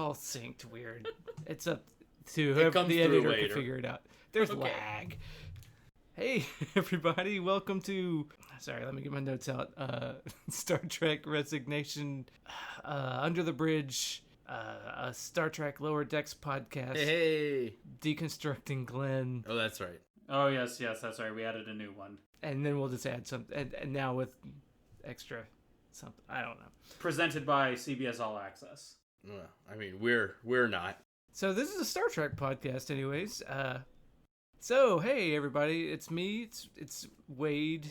all synced weird. It's up to whoever the editor can figure it out. There's lag. Hey, everybody. Welcome to... Sorry, let me get my notes out. Star Trek Resignation, Under the Bridge, a Star Trek Lower Decks podcast. Hey. Deconstructing Glenn. Oh, that's right. Oh, yes, that's right. We added a new one. And then we'll just add something. And now with extra something. I don't know. Presented by CBS All Access. Well, I mean, we're not. So this is a Star Trek podcast anyways. So, hey, everybody. It's me. It's Wade.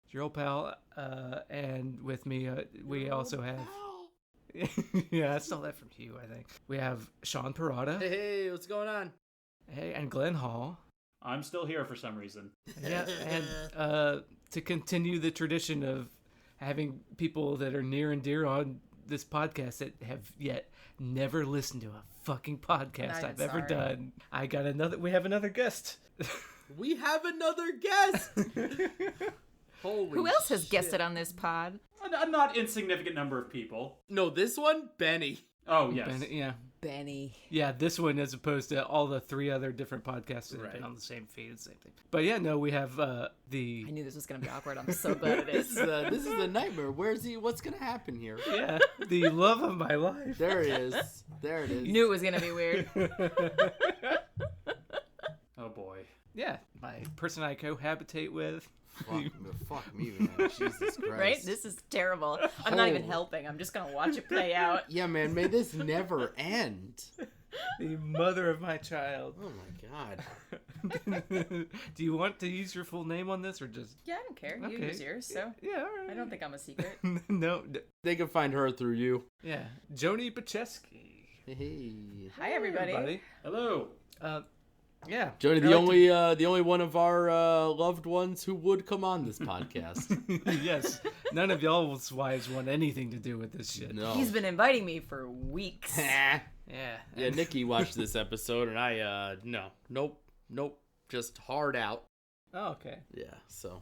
Your old pal. And with me, we also have... Yeah, I stole that from you, I think. We have Sean Parada. Hey, what's going on? Hey, and Glenn Hall. I'm still here for some reason. Yeah, and to continue the tradition of having people that are near and dear on this podcast that have yet never listened to a fucking podcast I've ever done. We have another guest. We have another guest! Holy Who else has shit. guested on this pod? A not insignificant number of people. No, this one, Benny. Oh, yes. Benny. Yeah, this one as opposed to all the three other different podcasts that have been on the same feed, the same thing. But yeah, no, we have I knew this was going to be awkward. I'm so glad it is. This is the nightmare. Where's he? What's going to happen here? Yeah, the love of my life. There it is. There it is. You knew it was going to be weird. Oh, boy. Yeah, my person I cohabitate with. Fuck me, man. Jesus Christ. Right? This is terrible. I'm not even helping. I'm just going to watch it play out. Yeah, man. May this never end. The mother of my child. Oh, my God. Do you want to use your full name on this or just... Yeah, I don't care. You Okay. use yours, so... Yeah, all right. I don't think I'm a secret. No. They can find her through you. Yeah. Joanie Pacheski. Hey. Hi, everybody. Hello. Yeah. Joni, the only one of our loved ones who would come on this podcast. Yes. None of y'all's wives want anything to do with this shit. No. He's been inviting me for weeks. Yeah. Yeah, Nikki watched this episode and I, nope, just hard out. Oh, okay. Yeah, so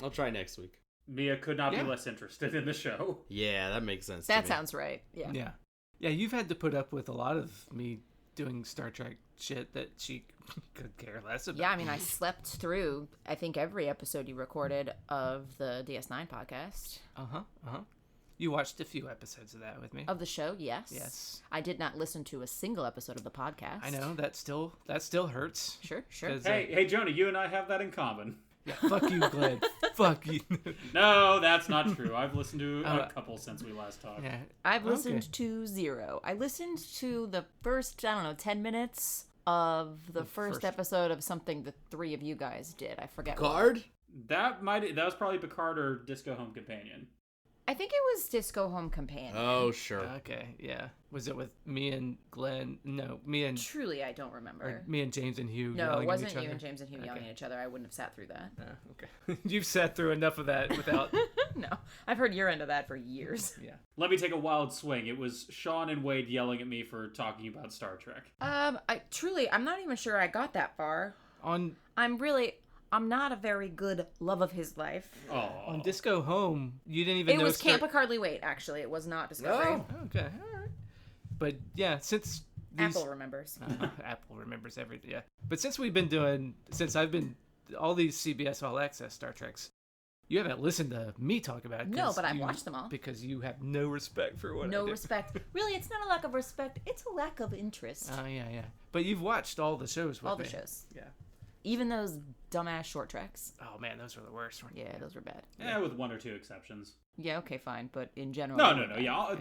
I'll try next week. Mia could not be less interested in the show. Yeah, that makes sense. That sounds right. Yeah. Yeah, you've had to put up with a lot of me doing Star Trek shit that she could care less about. Yeah, I mean, I slept through, I think, every episode you recorded of the DS9 podcast. You watched a few episodes of that with me. Of the show, yes. Yes. I did not listen to a single episode of the podcast. I know, that still hurts. Sure. Hey, Joanie, you and I have that in common. Yeah, fuck you, Glenn. Fuck you. No, that's not true. I've listened to a couple since we last talked. Yeah. I've listened to 0. I listened to the first, 10 minutes of the first episode of something the three of you guys did. I forget Picard? That was probably Picard or Disco Home Companion. I think it was Disco Home Companion. Oh, sure. Okay, yeah. Was it with me and Glenn? No, me and... Truly, I don't remember. Me and James and Hugh No, yelling it wasn't at each other? you and James and Hugh yelling at each other. I wouldn't have sat through that. Okay. You've sat through enough of that without... No, I've heard your end of that for years. Yeah. Let me take a wild swing. It was Sean and Wade yelling at me for talking about Star Trek. I'm not even sure I got that far. I'm not a very good love of his life. Oh. On Disco Home, you didn't even know... It was Camp Picardly Wait, actually. It was not Discovery. Oh, okay. All right. But, yeah, since... Apple remembers. Apple remembers everything, yeah. But since I've been... All these CBS All Access Star Treks, you haven't listened to me talk about it. No, but I've watched them all. Because you have no respect for what I do. No respect. Really, it's not a lack of respect. It's a lack of interest. Oh, yeah. But you've watched all the shows with all me. the shows. Yeah. Even those dumbass short treks. Oh, man, those were the worst. Yeah, those were bad. Yeah, with one or two exceptions. Yeah, okay, fine. But in general... No. Yeah,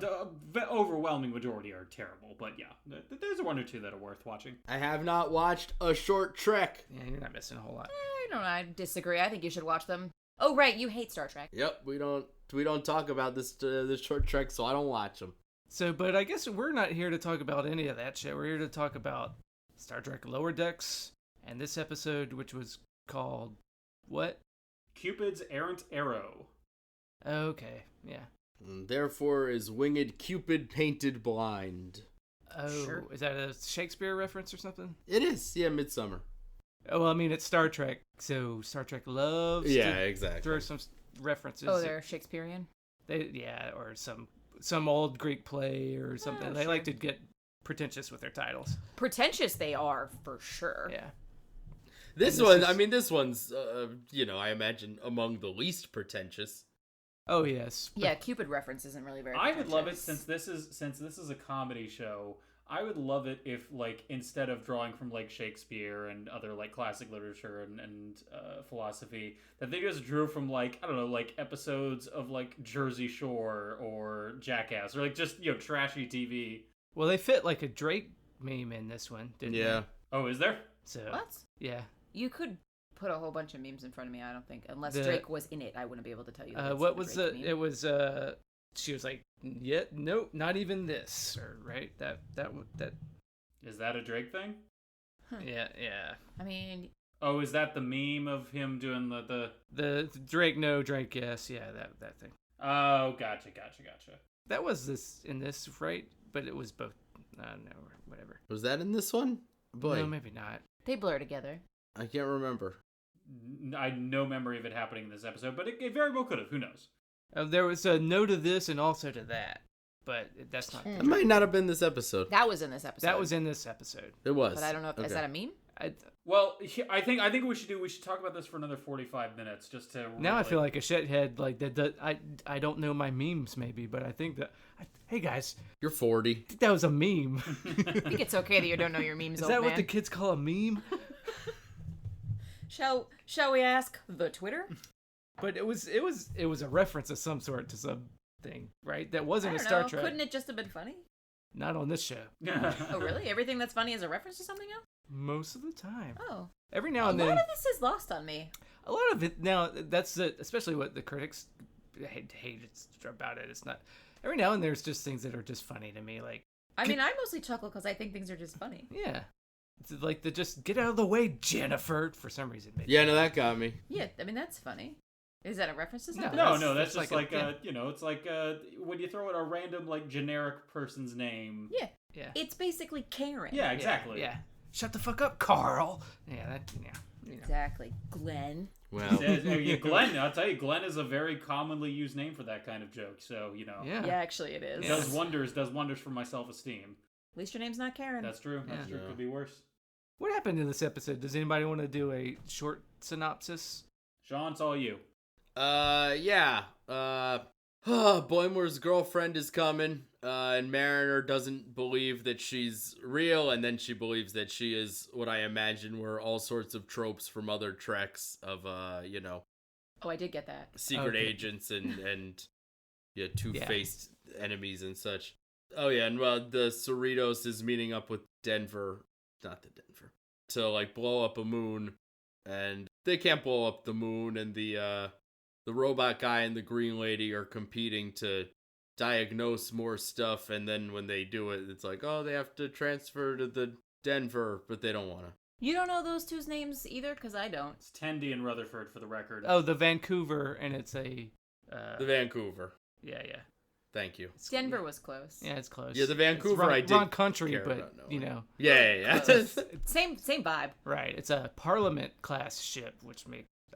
the overwhelming majority are terrible. But yeah, there's one or two that are worth watching. I have not watched a short trek. Yeah, you're not missing a whole lot. I disagree. I think you should watch them. Oh, right, you hate Star Trek. Yep, we don't talk about this short trek, so I don't watch them. So, but I guess we're not here to talk about any of that shit. We're here to talk about Star Trek Lower Decks, and this episode, which was called what? Cupid's Errant Arrow. Okay, yeah. And therefore is winged Cupid painted blind. Oh, Sure. Is that a Shakespeare reference or something? It is, yeah, Midsummer. Oh, well, I mean, it's Star Trek, so Star Trek loves Yeah, to exactly. throw some references. Oh, they're Shakespearean? Or some old Greek play or something. Oh, They sure. like to get pretentious with their titles. Pretentious they are, for sure. Yeah. This one's, I imagine among the least pretentious. Oh, yes. Yeah, Cupid reference isn't really very I would love it pretentious. since this is a comedy show. I would love it if, like, instead of drawing from, like, Shakespeare and other, like, classic literature and philosophy, that they just drew from, like, I don't know, like, episodes of, like, Jersey Shore or Jackass, or, like, just, trashy TV. Well, they fit, like, a Drake meme in this one, didn't they? Oh, is there? So, What? yeah. You could put a whole bunch of memes in front of me, I don't think. Unless Drake was in it, I wouldn't be able to tell you. What was the... Meme. It was, she was like, yeah, nope, not even this. Or, right? That... Is that a Drake thing? Huh. Yeah. I mean... Oh, is that the meme of him doing the Drake no, Drake yes, yeah, that thing. Oh, gotcha. That was in this, right? But it was both. No, whatever. Was that in this one? Boy. No, maybe not. They blur together. I can't remember. I had no memory of it happening in this episode, but it very well could have. Who knows? There was a no to this and also to that, but that's not. It might not have been this episode. That was in this episode. That was in this episode. It was. But I don't know if is that a meme? Well, I think we should talk about this for another 45 minutes just to. Now I feel like a shithead. Like that. I don't know my memes maybe, but I think that. Hey guys, you're 40. I think that was a meme. I think it's okay that you don't know your memes. Is that what the kids call a meme? Shall we ask the Twitter? But it was a reference of some sort to something, right? That wasn't a Star Trek. Couldn't it just have been funny? Not on this show. Oh really? Everything that's funny is a reference to something else? Most of the time. Oh. Every now and then. A lot of this is lost on me. A lot of it now. That's especially what the critics hate about it. It's not. Every now and there's just things that are just funny to me. Like. I mean, I mostly chuckle because I think things are just funny. Yeah. It's like the just get out of the way, Jennifer. For some reason. Maybe. Yeah, no, that got me. Yeah, I mean that's funny. Is that a reference to something? No, that's just like it's like when you throw in a random like generic person's name. Yeah. It's basically Karen. Yeah, exactly. Yeah. Shut the fuck up, Carl. Yeah. Exactly. Glenn. Well, Glenn. I'll tell you, Glenn is a very commonly used name for that kind of joke. So Yeah. Yeah, actually, it is. Does wonders for my self-esteem. At least your name's not Karen. That's true. That's true. Could be worse. What happened in this episode? Does anybody want to do a short synopsis? Sean, it's all you. Yeah. Boimler's girlfriend is coming, and Mariner doesn't believe that she's real, and then she believes that she is what I imagine were all sorts of tropes from other Treks of, Oh, I did get that. Secret agents and two-faced enemies and such. Oh, yeah, and the Cerritos is meeting up with Denver, to, like, blow up a moon, and they can't blow up the moon, and the robot guy and the green lady are competing to diagnose more stuff, and then when they do it, it's like, oh, they have to transfer to the Denver, but they don't want to. You don't know those two's names either? Because I don't. It's Tendi and Rutherford, for the record. Oh, the Vancouver, and it's a... the Vancouver. Yeah. Thank you. Denver was close. Yeah, it's close. Yeah, the Vancouver wrong, I did wrong country, but, Yeah. Same vibe. Right. It's a Parliament-class ship, which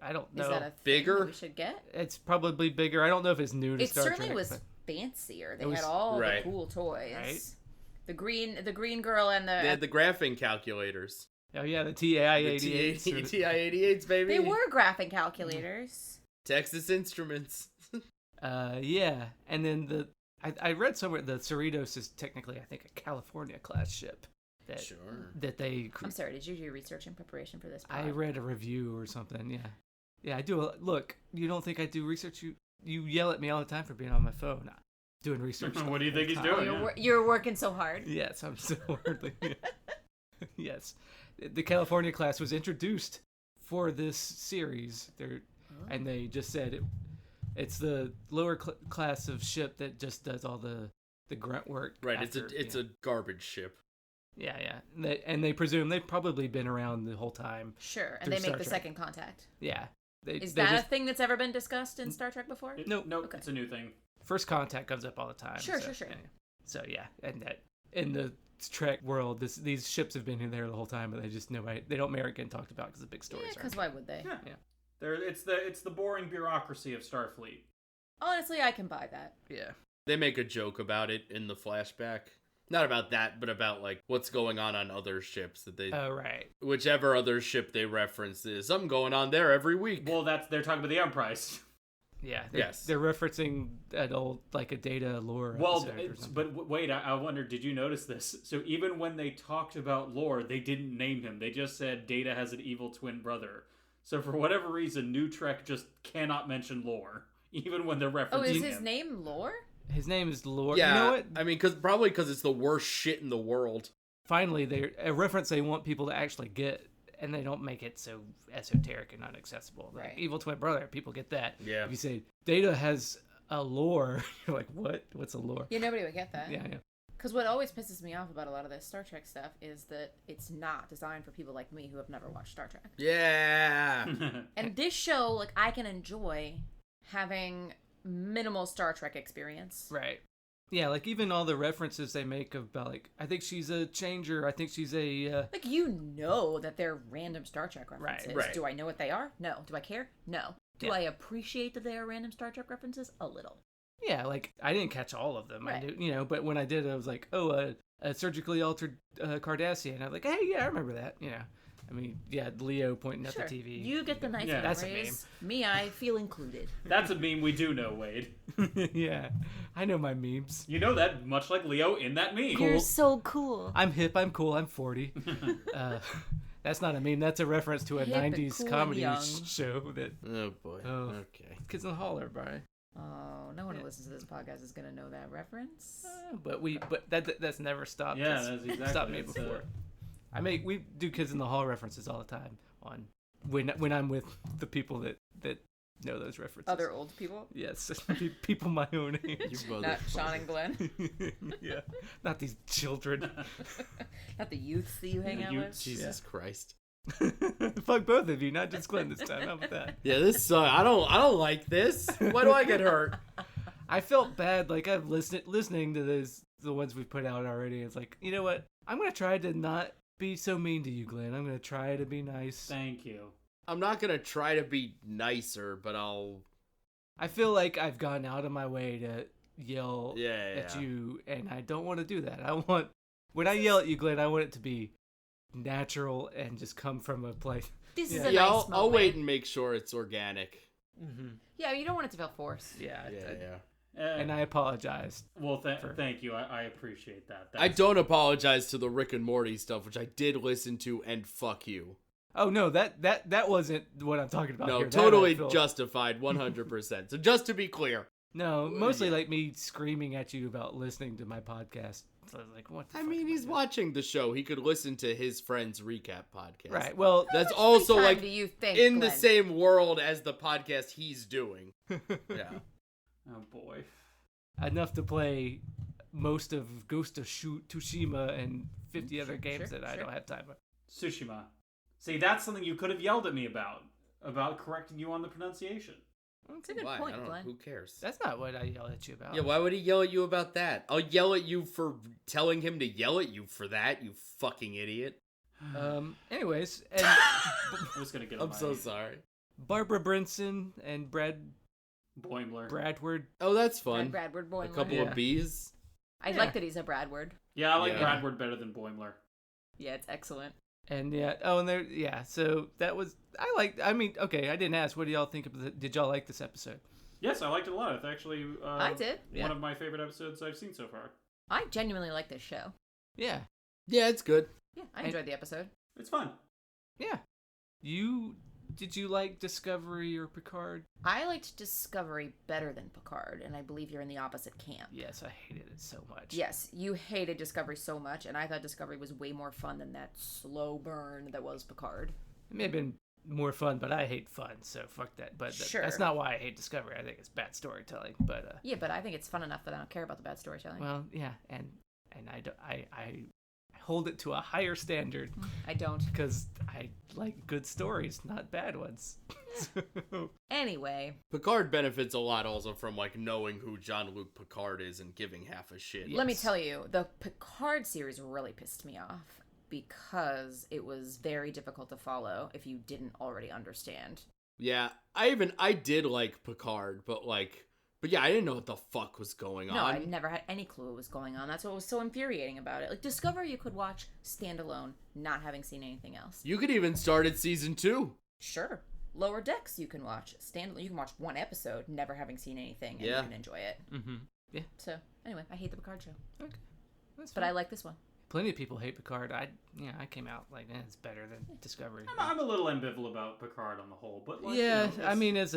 I don't know. Is that a bigger? thing we should get? It's probably bigger. I don't know if it's new to Star Trek. It certainly was fancier. They had all the cool toys. Right? The green girl and They had the graphing calculators. Oh, yeah, the TI-88s. The TI-88s, baby. They were graphing calculators. Texas Instruments. Yeah. And then I read somewhere the Cerritos is technically, I think, a California-class ship. That they... I'm sorry, did you do research in preparation for this pod? I read a review or something, yeah. Yeah, I do. Look, you don't think I do research? You yell at me all the time for being on my phone. Doing research. What do you think he's doing? You're working so hard. Yes, I'm so hardly. Yes. The California class was introduced for this series. And they just said it's the lower class of ship that just does all the grunt work. Right, it's a garbage ship. Yeah. And they presume they've probably been around the whole time. Sure, and they make the second contact. Yeah. Is that a thing that's ever been discussed in Star Trek before? Nope, okay. It's a new thing. First contact comes up all the time. Sure. Yeah. So yeah, and that in the Trek world, these ships have been there the whole time, but they don't merit getting talked about because the big stories. Yeah, because why would they? Yeah. It's the boring bureaucracy of Starfleet. Honestly, I can buy that. Yeah. They make a joke about it in the flashback. Not about that, but about, like, what's going on other ships that they... Oh, right. Whichever other ship they reference, there's something going on there every week. Well, they're talking about the Enterprise. Yeah, they're referencing an old, like, a Data lore episode but wait, I wonder, did you notice this? So even when they talked about lore, they didn't name him. They just said Data has an evil twin brother. So for whatever reason, New Trek just cannot mention lore, even when they're referencing him. Oh, is his name Lore? His name is Lore. Yeah, you know what? I mean, probably because it's the worst shit in the world. Finally, they're a reference they want people to actually get, and they don't make it so esoteric and inaccessible. Like, Right. evil twin brother, people get that. Yeah. If you say Data has a lore, you're like, what? What's a lore? Yeah, nobody would get that. Yeah. Because what always pisses me off about a lot of this Star Trek stuff is that it's not designed for people like me who have never watched Star Trek. Yeah. And this show, like, I can enjoy having minimal Star Trek experience. Right. Yeah, like even all the references they make about, like, I think she's a changer. I think she's a... Like, you know that they're random Star Trek references. Right. Do I know what they are? No. Do I care? No. Do Yeah. I appreciate that they are random Star Trek references? A little. Yeah, like, I didn't catch all of them. Right. I knew, but when I did, I was like, oh, a surgically altered Cardassian. I was like, hey, yeah, I remember that. I mean, yeah, Leo pointing at Sure. the TV. You get the nice Yeah. That's a memories. Me, I feel included. That's a meme we do know, Wade. Yeah, I know my memes. You know that, much like Leo in that meme. Cool. You're so cool. I'm hip, I'm cool, I'm 40. That's not a meme. That's a reference to a Hip and 90s cool and comedy young. show that... Oh, boy. Oh. Okay. Kids in the Hall, everybody. Oh, no one who listens to this podcast is going to know that reference. But that's never stopped. Yeah, that's exactly. Stopped me before. We do Kids in the Hall references all the time on when I'm with the people that know those references. Other old people? Yes, people my own age. Not Sean and Glenn? Yeah, not these children. Not the youths that you hang out with? Jesus Christ. Fuck both of you, not just Glenn this time. How about that? Yeah, this sucks. I don't like this. Why do I get hurt? I felt bad. Like, I've listening to the ones we've put out already. It's like, you know what? I'm gonna try to not be so mean to you, Glenn. I'm gonna try to be nice. Thank you. I'm not gonna try to be nicer, but I feel like I've gone out of my way to yell Yeah. at you, and I don't want to do that. When I yell at you, Glenn, I want it to be natural and just come from a place. This is Yeah. a Yeah, nice I'll moment. wait and make sure it's organic. Mm-hmm. Yeah, you don't want it to feel forced. Yeah. And And I apologized. well, thank you. I appreciate that. I don't apologize to the Rick and Morty stuff, which I did listen to, and fuck you. Oh no, that wasn't what I'm talking about. No, here. totally That I feel- justified, 100%. So just to be clear. No, mostly like me screaming at you about listening to my podcast. So I was like, what the I fuck mean, am he's doing? watching the show. He could listen to his friend's recap podcast. Right. Well, That's How much also free time like do you think, in the Glenn? same world as the podcast he's doing. Yeah. Oh boy. enough to play most of Ghost of Tsushima and 50 other games sure, that I sure. don't have time for. Tsushima. See, that's something you could have yelled at me about correcting you on the pronunciation. It's a good Why? point, I don't Glenn. know. Who cares? That's not what I yell at you about. Yeah, why would he yell at you about that? I'll yell at you for telling him to yell at you for that, you fucking idiot. Anyways, and I was gonna get. I'm so sorry. Barbara Brinson and Boimler. Bradward. Oh, that's fun. Bradward Boimler. A couple Yeah. of bees. I Yeah. like that he's a Bradward. Yeah, I like Yeah. Bradward better than Boimler. Yeah, it's excellent. And yeah, so that was, I mean, okay, I didn't ask, what do y'all think of it? Did y'all like this episode? Yes, I liked it a lot. It's actually I did. Yeah. one of my favorite episodes I've seen so far. I genuinely like this show. Yeah, Yeah, it's good. Yeah, I enjoyed the episode. It's fun. yeah. Did you like Discovery or Picard? I liked Discovery better than Picard, and I believe you're in the opposite camp. Yes, I hated it so much. Yes, you hated Discovery so much, and I thought Discovery was way more fun than that slow burn that was Picard. It may have been more fun, but I hate fun, so fuck that. But Sure. that's not why I hate Discovery. I think it's bad storytelling. But Yeah, but I think it's fun enough that I don't care about the bad storytelling. well, yeah, and I hold it to a higher standard I don't. because I like good stories, not bad ones. So, Anyway, Picard benefits a lot also from like knowing who Jean-Luc Picard is and giving half a shit. Yeah. let me Yes. tell you, the Picard series really pissed me off because it was very difficult to follow if you didn't already understand. Yeah, I did like Picard, but like But yeah, I didn't know what the fuck was going on. No, I never had any clue what was going on. That's what was so infuriating about it. Like, Discovery you could watch standalone, not having seen anything else. You could even start at season 2. Sure. Lower Decks you can watch. You can watch one episode, never having seen anything, and you can enjoy it. Mm-hmm. Yeah. So, anyway, I hate the Picard show. Okay. But I like this one. Plenty of people hate Picard. I came out like, it's better than Discovery. I'm a little ambivalent about Picard on the whole, but like, I mean, it was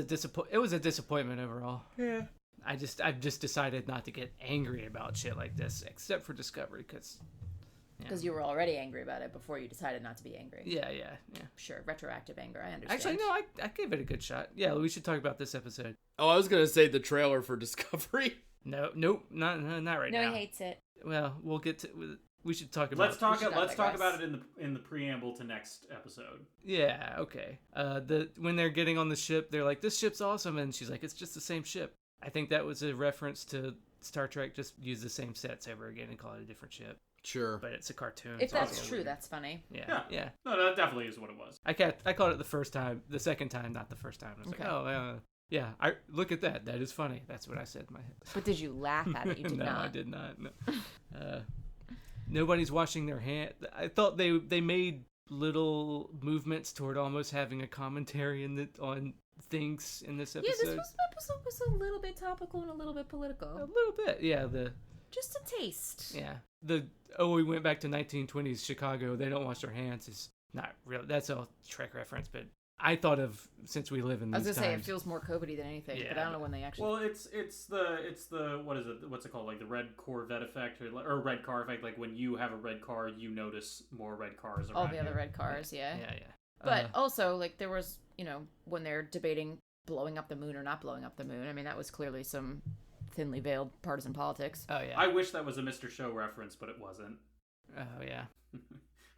a disappointment overall. Yeah. I've just decided not to get angry about shit like this, except for Discovery, because you were already angry about it before you decided not to be angry. Yeah. Sure, retroactive anger. I understand. Actually, no, I gave it a good shot. Yeah, we should talk about this episode. Oh, I was gonna say the trailer for Discovery. Nope, not right now. No, he hates it. Well, we'll get to. We should talk about. Let's talk about it in the preamble to next episode. Yeah. Okay. When they're getting on the ship, they're like, "This ship's awesome," and she's like, "It's just the same ship." I think that was a reference to Star Trek. Just use the same sets over again and call it a different ship. Sure. But it's a cartoon. If that's true, that's funny. Yeah. No, that definitely is what it was. I caught it the second time, not the first time. I was like, oh, yeah. I look at that. That is funny. That's what I said in my head. But did you laugh at it? You did no, not. I did not. No. Nobody's washing their hand. I thought they made little movements toward almost having a commentary on things in this episode. Yeah, this episode was a little bit topical and a little bit political. A little bit, yeah. Just a taste. Yeah. We went back to 1920s Chicago. They don't wash their hands. Is not real. That's a Trek reference, but I thought of since we live in these times. I was gonna say it feels more COVID than anything, but I don't know when they actually. Well, it's the what is it? What's it called? Like the red Corvette effect or red car effect. Like when you have a red car, you notice more red cars around. All the other red cars, yeah. But also, like there was, when they're debating blowing up the moon or not blowing up the moon. I mean, that was clearly some thinly veiled partisan politics. Oh yeah. I wish that was a Mr. Show reference, but it wasn't. Oh yeah.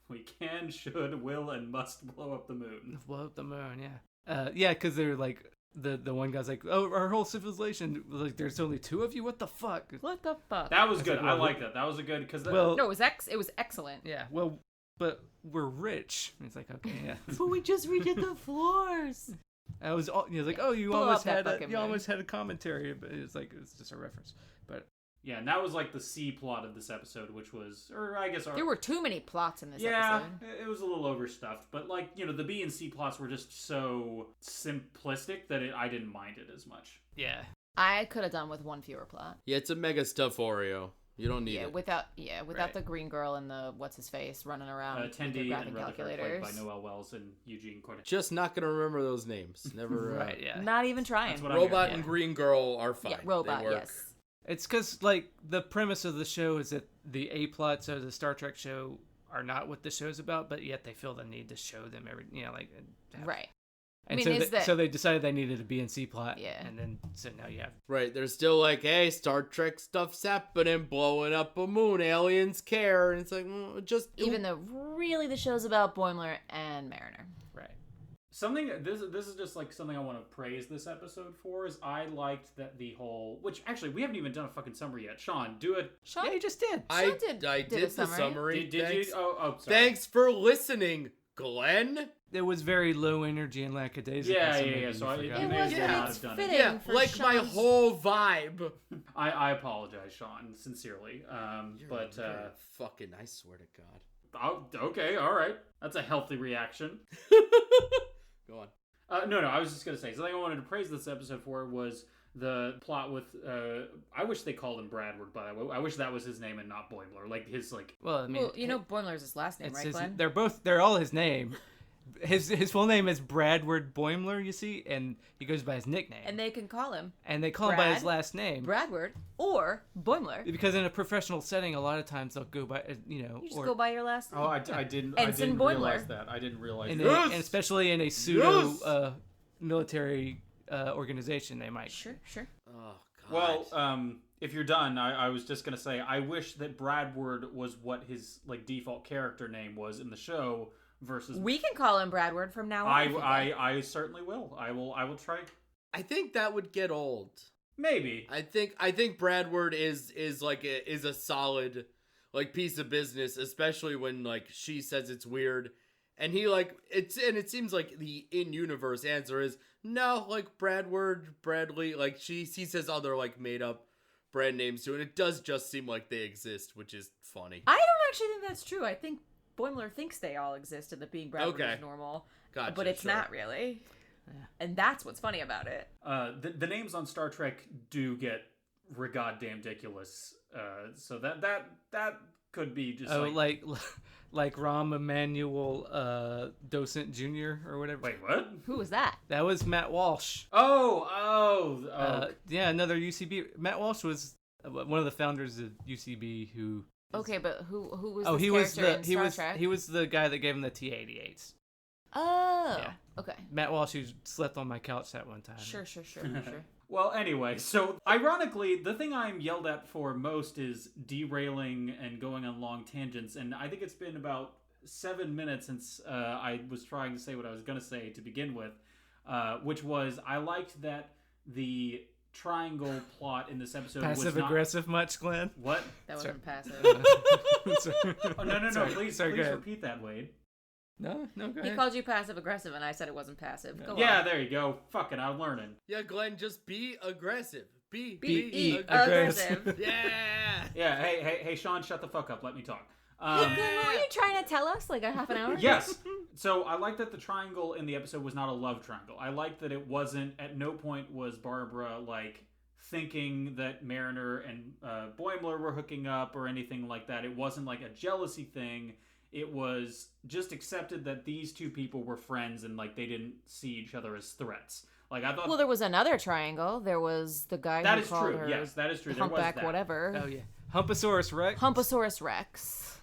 We can, should, will, and must blow up the moon. Blow up the moon, yeah. Yeah, because they're like, the one guy's like, oh, our whole civilization, like, there's only 2 of you? What the fuck? What the fuck? That was good. I like that. That was a good, because... No, it was excellent. Yeah, well, but we're rich. And it's like, okay, yeah. But we just reach at the floors. I was like, oh, you almost had a commentary, but it's like, it's just a reference. But... Yeah, and that was like the C plot of this episode, which was, or I guess... There were too many plots in this episode. Yeah, it was a little overstuffed, but like, the B and C plots were just so simplistic that I didn't mind it as much. Yeah. I could have done with one fewer plot. Yeah, it's a mega stuff Oreo. You don't need it. Without the green girl and the what's-his-face running around with their graphing calculators. Played by Noel Wells and Eugene Cordet. Just not going to remember those names. Never... Right, yeah. Not even trying. Robot and green girl are fine. Yeah, Robot, yes. It's because, like, the premise of the show is that the A-plots of the Star Trek show are not what the show's about, but yet they feel the need to show them right. And so they decided they needed a B and C plot. Yeah. And then, so now you have... Right, they're still like, hey, Star Trek stuff's happening, blowing up a moon, aliens care, and it's like, just... Even though really the show's about Boimler and Mariner. Right. Something, this is just like something I want to praise this episode for, is I liked that the whole, which actually we haven't even done a fucking summary yet. Sean, do it. Sean? Yeah, you just did. I did the summary. Did you? Oh, sorry. Thanks for listening, Glenn. It was very low energy and lackadaisical. Yeah. So It was fitting. Yeah, like Sean's... my whole vibe. I apologize, Sean, sincerely. But fucking, I swear to God. Oh, okay, all right. That's a healthy reaction. Go on. No, I was just gonna say something I wanted to praise this episode for was the plot with. I wish they called him Bradward, but I wish that was his name and not Boimler. Like his like. Well, I mean, Boimler's his last name, right, Glenn? They're all his name. His full name is Bradward Boimler, you see, and he goes by his nickname. And they can call him. And they call him by his last name. Bradward or Boimler. Because in a professional setting, a lot of times they'll go by, You just go by your last name. Oh, I didn't Ensign realize that. I didn't realize that. And especially in a pseudo military organization, they might. Sure. Oh, God. Well, if you're done, I was just gonna say I wish that Bradward was what his like default character name was in the show. Versus, we can call him Bradward from now on. I certainly will. I will try. I think that would get old. Maybe. I think Bradward is a solid like piece of business, especially when like she says it's weird, And he like it seems like the in-universe answer is no, like Bradley, like he says other like made up brand names too, and it does just seem like they exist, which is funny. I don't actually think that's true. I think Boimler thinks they all exist and that being Bradward is normal. Gotcha, but it's not really. Yeah. And that's what's funny about it. The names on Star Trek do get goddamn ridiculous. So that could be just like Rahm Emanuel Docent Jr. or whatever. Wait, what? Who was that? That was Matt Walsh. Oh. Yeah, another UCB. Matt Walsh was one of the founders of UCB who... Okay, but who was this character in Star Trek? He was the guy that gave him the T-88s. Oh, yeah. Okay. Matt Walsh, who slept on my couch that one time. Sure. Well, anyway, so ironically, the thing I'm yelled at for most is derailing and going on long tangents, and I think it's been about 7 minutes since I was trying to say what I was going to say to begin with, which was I liked that the triangle plot in this episode passive was aggressive much, Glenn? What? That wasn't passive. Oh, no. Sorry. Please repeat that, Wade. No, go ahead. He called you passive aggressive, and I said it wasn't passive. Go on. There you go. Fuck it, I'm learning. Yeah, Glenn, just be aggressive. Be aggressive. Yeah. Hey, Sean, shut the fuck up. Let me talk. What were you trying to tell us? Like a half an hour? Yes. So I like that the triangle in the episode was not a love triangle. I like that it wasn't. At no point was Barbara like thinking that Mariner and Boimler were hooking up or anything like that. It wasn't like a jealousy thing. It was just accepted that these two people were friends and like they didn't see each other as threats. Like I thought. Well, there was another triangle. There was the guy that who is called true. her Yes, that is true. humpback, there was that. Whatever. Oh yeah, Humpasaurus Rex. Humpasaurus Rex.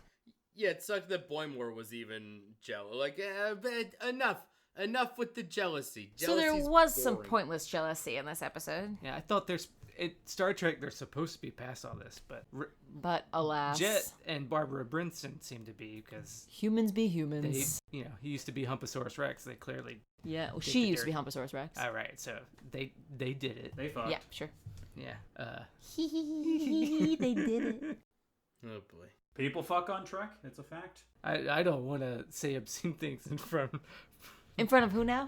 Yeah, it sucked that Boimler was even jealous. Like enough with the jealousy. So there was some pointless jealousy in this episode. Yeah, I thought Star Trek, they're supposed to be past all this, but alas, Jet and Barbara Brinson seem to be, because humans be humans. He used to be Humpasaurus Rex. They clearly she used to be Humpasaurus Rex. All right, so they did it. They fucked. Yeah, sure. Yeah. They did it. Oh boy. People fuck on Trek. It's a fact. I don't want to say obscene things in front of. In front of who now?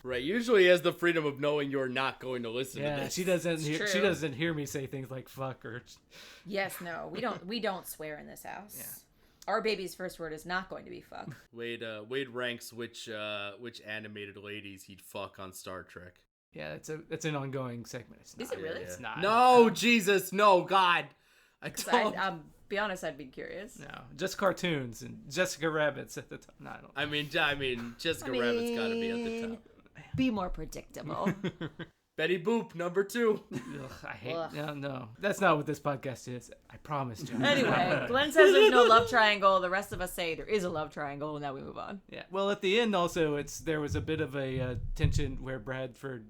Right. Usually he has the freedom of knowing you're not going to listen to this. She doesn't hear me say things like fuck or. Yes, no, we don't swear in this house. Yeah. Our baby's first word is not going to be fuck. Wade ranks which animated ladies he'd fuck on Star Trek. Yeah, it's an ongoing segment. Is it really? It's not. No, Jesus, no, God. Be honest, I'd be curious. No, just cartoons and Jessica Rabbit's at the top. No, I mean, Jessica Rabbit's got to be at the top. Be more predictable. Betty Boop, number 2. Ugh, I hate. No, that's not what this podcast is. I promise, John. Anyway, Glenn says there's no love triangle. The rest of us say there is a love triangle, and now we move on. Yeah. Well, at the end, also, there was a bit of a tension where Bradward,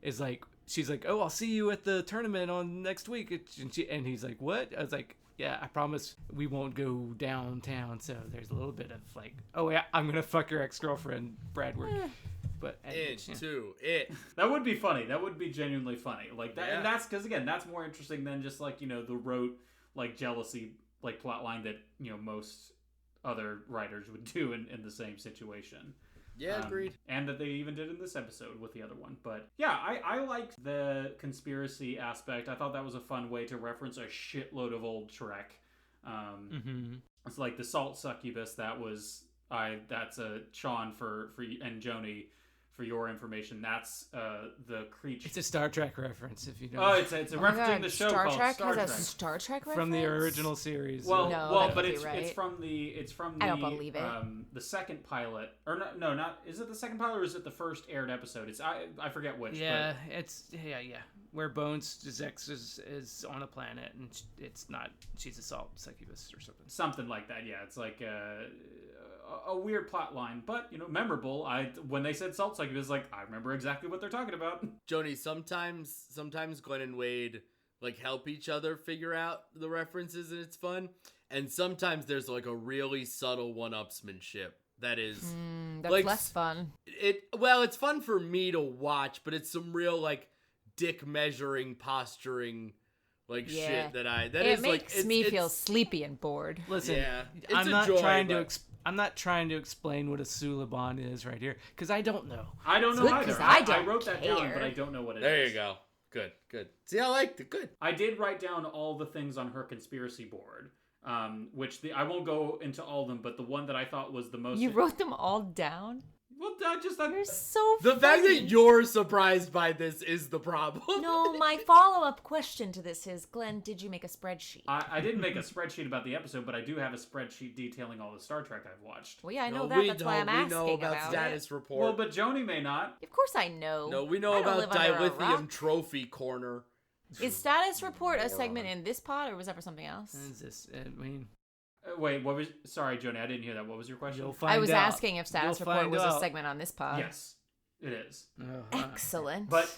is like. She's like, oh, I'll see you at the tournament on next week. And he's like, what? I was like, yeah, I promise we won't go downtown. So there's a little bit of like, oh, yeah, I'm going to fuck your ex-girlfriend, Bradward. But it. That would be funny. That would be genuinely funny. Like that, and that's because, again, that's more interesting than just like, the rote, like, jealousy, like, plot line that, most other writers would do in the same situation. Yeah, agreed. And that they even did in this episode with the other one. But yeah, I liked the conspiracy aspect. I thought that was a fun way to reference a shitload of old Trek. It's like the salt succubus. That's a Sean for and Joanie. For your information, that's the creature. It's a Star Trek reference, if you know. Oh, it's a referencing the show called Star Trek. Has a Star Trek reference from the original series. But it's from the I don't believe it. The second pilot, or not. Is it the second pilot or is it the first aired episode? I forget which. Yeah, it's where Bones' ex is on a planet and she's a salt succubus or something. Something like that. Yeah, it's like a weird plot line, but memorable. When they said salt succubus, like I remember exactly what they're talking about. Joanie, sometimes Glenn and Wade like help each other figure out the references and it's fun, and sometimes there's like a really subtle one-upsmanship that is that's like, less fun. It's fun for me to watch, but it's some real like dick measuring posturing. Shit that it makes me feel sleepy and bored. Listen, yeah, I'm not trying to I'm not trying to explain what a Suliban is right here, because I don't know. I don't know Good, either. 'cause I don't wrote that down, care. but I don't know what it is. There you go. Good. See, I liked it. Good. I did write down all the things on her conspiracy board, I won't go into all of them, but the one that I thought was the most... You wrote them all down? Well, You're so The funny. fact that you're surprised by this is the problem. No, my follow-up question to this is, Glenn, did you make a spreadsheet? I didn't make a spreadsheet about the episode, but I do have a spreadsheet detailing all the Star Trek I've watched. Well, yeah, I know No, that. we That's why I'm don't. asking We know about it. status report. Well, but Joanie may not. Of course I know. No, we know I don't about live under a dilithium rock. trophy corner. Is status report a segment in this pod, or was that for something else? Is this? I mean, Wait, what was... Sorry, Joanie, I didn't hear that. What was your question? you'll find I was out. asking if status You'll report find was out. a segment on this pod. Yes, it is. Excellent. But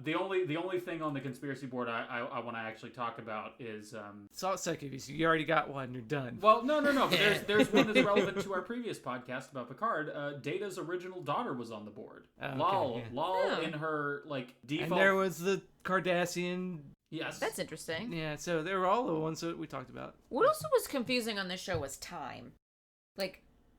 the only thing on the conspiracy board I want to actually talk about is... Salt second, you already got one. You're done. Well, no. But there's one that's relevant to our previous podcast about Picard. Data's original daughter was on the board. Oh, okay, Lal, yeah. Lal Oh. in her default. And there was the Cardassian. Yes, That's interesting. Yeah, so they were all the ones that we talked about. What also was confusing on this show was time.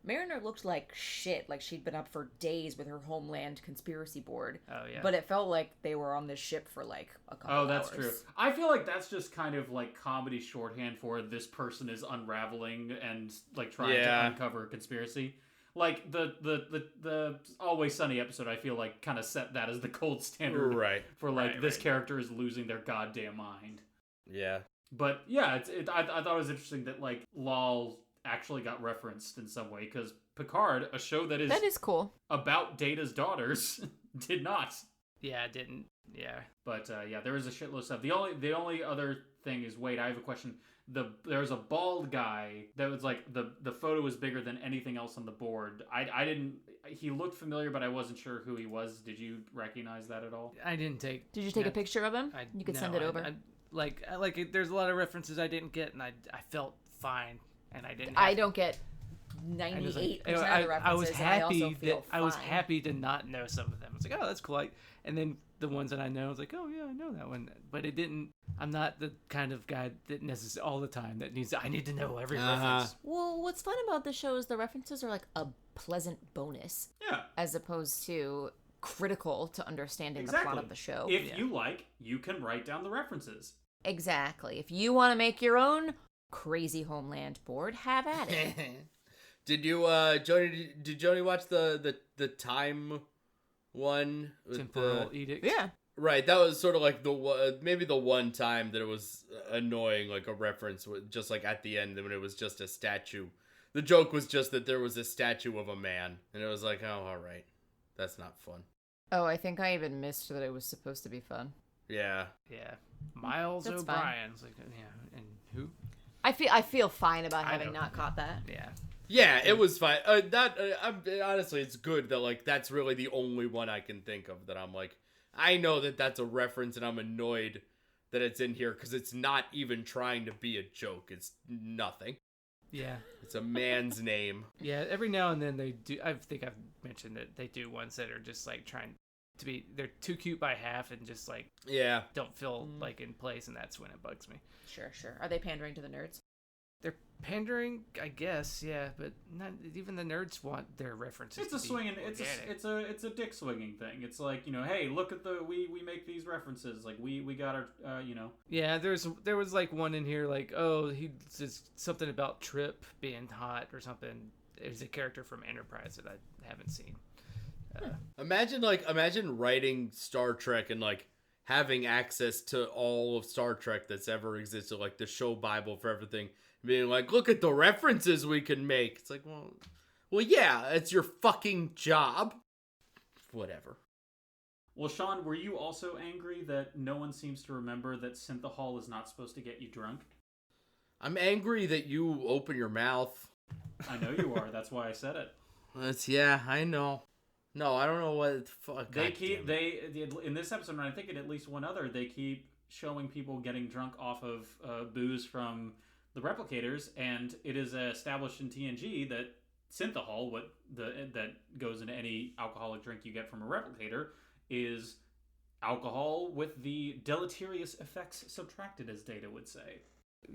Mariner looked like shit, like she'd been up for days with her Homeland conspiracy board. Oh yeah. But it felt like they were on this ship for a couple hours. Oh, that's true. I feel like that's just kind of comedy shorthand for this person is unraveling and trying to uncover a conspiracy. Like the Always Sunny episode, I feel like kind of set that as the gold standard, Right. For this character is losing their goddamn mind. Yeah. But yeah, I thought it was interesting that Lal actually got referenced in some way, because Picard, a show that is cool about Data's daughters, did not. Yeah, it didn't. Yeah. But yeah, there was a shitload of stuff. The only other thing is, wait, I have a question. There was a bald guy that was the photo was bigger than anything else on the board. I didn't. He looked familiar, but I wasn't sure who he was. Did you recognize that at all? I didn't take. Did you take a picture of him? You could send it over. There's a lot of references I didn't get, and I felt fine, and I didn't. I don't get 98% of the references. I was happy I was happy to not know some of them. I was like, oh, that's cool. And then the ones that I know, I was like, oh yeah, I know that one. But it didn't. I'm not the kind of guy that necessarily all the time that needs. I need to know every reference. Well, what's fun about the show is the references are a pleasant bonus. Yeah. As opposed to critical to understanding the plot of the show. If you you can write down the references. Exactly. If you want to make your own crazy Homeland board, have at it. Did you, Joanie? Did Joanie watch the time one? Temporal edict. Yeah. Right. That was sort of maybe the one time that it was annoying, a reference, just at the end when it was just a statue. The joke was just that there was a statue of a man, and it was like, oh, all right, that's not fun. Oh, I think I even missed that it was supposed to be fun. Yeah. Yeah. Miles That's O'Brien. It's yeah. And who? I feel fine about having not caught that. Yeah. Yeah, it was fine. Honestly, it's good that that's really the only one I can think of that I'm I know that that's a reference, and I'm annoyed that it's in here because it's not even trying to be a joke. It's nothing. Yeah. It's a man's name. Yeah. Every now and then they do. I think I've mentioned that they do ones that are just trying to be. They're too cute by half and just yeah, don't feel in place, and that's when it bugs me. Sure. Are they pandering to the nerds? They're pandering, I guess, yeah, but not even the nerds want their references. It's a swinging. It's a dick swinging thing. It's hey, look at we make these references. We got our Yeah, there was one in here oh, he says something about Trip being hot or something. There's a character from Enterprise that I haven't seen. Imagine writing Star Trek and having access to all of Star Trek that's ever existed, the show Bible for everything. Being look at the references we can make. It's well, yeah, it's your fucking job. Whatever. Well, Sean, were you also angry that no one seems to remember that synthahol is not supposed to get you drunk? I'm angry that you open your mouth. I know you are. That's why I said it. Yeah, I know. No, I don't know what the fuck. In this episode, and I think in at least one other, they keep showing people getting drunk off of booze from the replicators, and it is established in TNG that synthahol, that goes into any alcoholic drink you get from a replicator, is alcohol with the deleterious effects subtracted, as Data would say.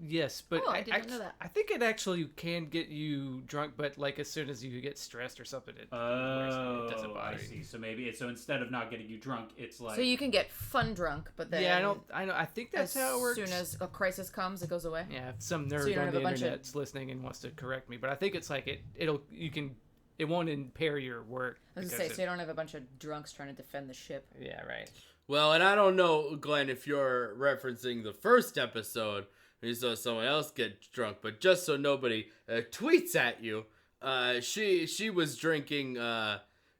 Yes, but I didn't know that. I think it actually can get you drunk, but like as soon as you get stressed or something, it doesn't bother I see. you. So maybe so instead of not getting you drunk, it's like So you can get fun drunk, but then I think that's how it works. As soon as a crisis comes, it goes away. Yeah, if some nerd on the internet's listening and wants to correct me, but I think it's like it won't impair your work. I was gonna say, so you don't have a bunch of drunks trying to defend the ship. Yeah, right. Well, and I don't know, Glenn, if you're referencing the first episode. You saw someone else get drunk, but just so nobody tweets at you, she was drinking